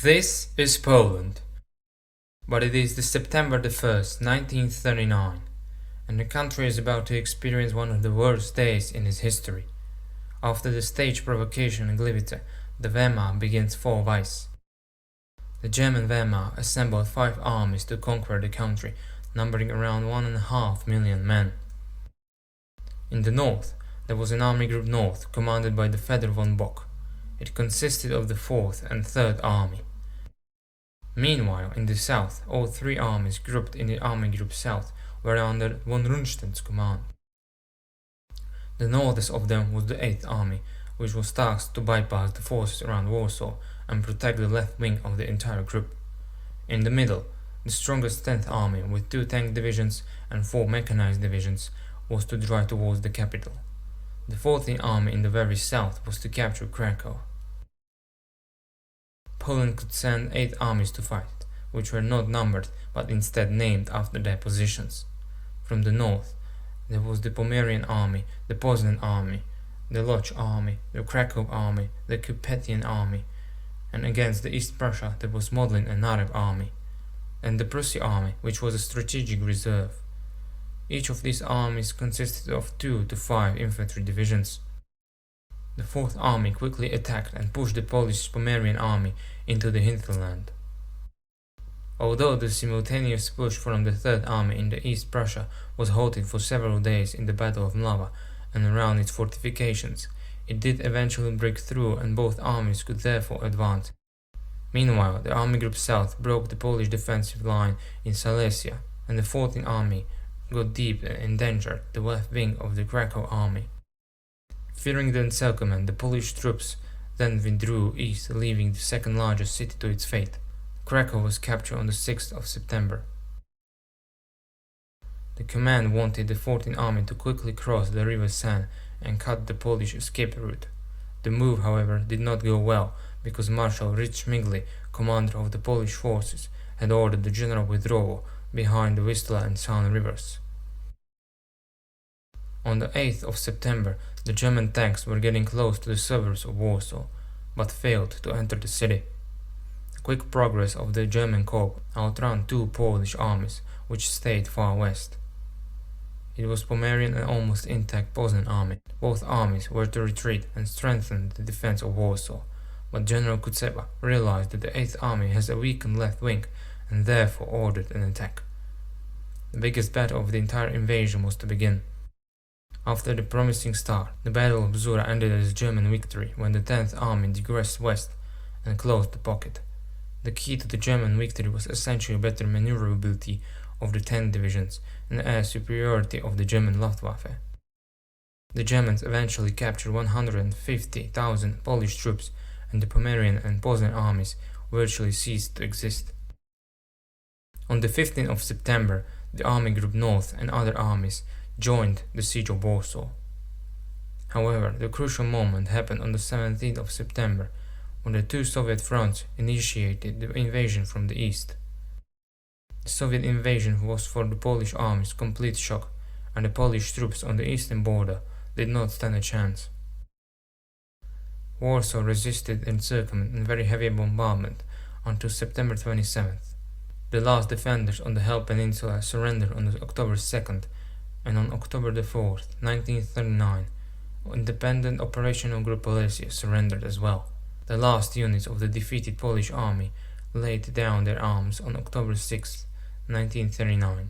This is Poland, but it is the September the 1st, 1939, and the country is about to experience one of the worst days in its history. After the staged provocation in Gliwice, the Wehrmacht begins fall vice. The German Wehrmacht assembled 5 armies to conquer the country, numbering around 1.5 million men. In the north, there was an Army Group North commanded by the Fedor von Bock. It consisted of the 4th and 3rd Army. Meanwhile, in the south, all 3 armies grouped in the Army Group South were under von Rundstedt's command. The northest of them was the 8th Army, which was tasked to bypass the forces around Warsaw and protect the left wing of the entire group. In the middle, the strongest 10th Army, with 2 tank divisions and 4 mechanized divisions, was to drive towards the capital. The 14th Army in the very south was to capture Krakow. Poland could send 8 armies to fight, which were not numbered but instead named after their positions. From the north, there was the Pomerian Army, the Poznan Army, the Lodz Army, the Krakow Army, the Carpathian Army, and against the East Prussia there was Modlin and Narew Army, and the Prussia Army, which was a strategic reserve. Each of these armies consisted of 2 to 5 infantry divisions. The 4th Army quickly attacked and pushed the Polish Pomerian Army into the hinterland. Although the simultaneous push from the 3rd Army in the East Prussia was halted for several days in the Battle of Mlawa and around its fortifications, it did eventually break through and both armies could therefore advance. Meanwhile, the Army Group South broke the Polish defensive line in Silesia, and the 14th Army got deep and endangered the left wing of the Krakow Army. Fearing the encirclement, the Polish troops then withdrew east, leaving the second largest city to its fate. Krakow was captured on the 6th of September. The command wanted the 14th Army to quickly cross the River Seine and cut the Polish escape route. The move, however, did not go well because Marshal Rich-Śmigły, commander of the Polish forces, had ordered the general withdrawal behind the Vistula and San rivers. On the 8th of September, the German tanks were getting close to the suburbs of Warsaw, but failed to enter the city. The quick progress of the German corps outran 2 Polish armies, which stayed far west. It was Pomerian and almost intact Poznan army. Both armies were to retreat and strengthen the defense of Warsaw, but General Kuceba realized that the 8th Army has a weakened left wing and therefore ordered an attack. The biggest battle of the entire invasion was to begin. After the promising start, the Battle of Bzura ended as German victory when the 10th Army digressed west and closed the pocket. The key to the German victory was essentially better maneuverability of the tank divisions and the air superiority of the German Luftwaffe. The Germans eventually captured 150,000 Polish troops, and the Pomerian and Poznan armies virtually ceased to exist. On the 15th of September, the Army Group North and other armies joined the siege of Warsaw. However, the crucial moment happened on the 17th of September, when the 2 Soviet fronts initiated the invasion from the east. The Soviet invasion was for the Polish armies complete shock, and the Polish troops on the eastern border did not stand a chance. Warsaw resisted encirclement and very heavy bombardment until September 27th. The last defenders on the Hel Peninsula surrendered on October 2nd, and on October 4th, 1939, independent operational group Polessia surrendered as well. The last units of the defeated Polish army laid down their arms on October 6, 1939.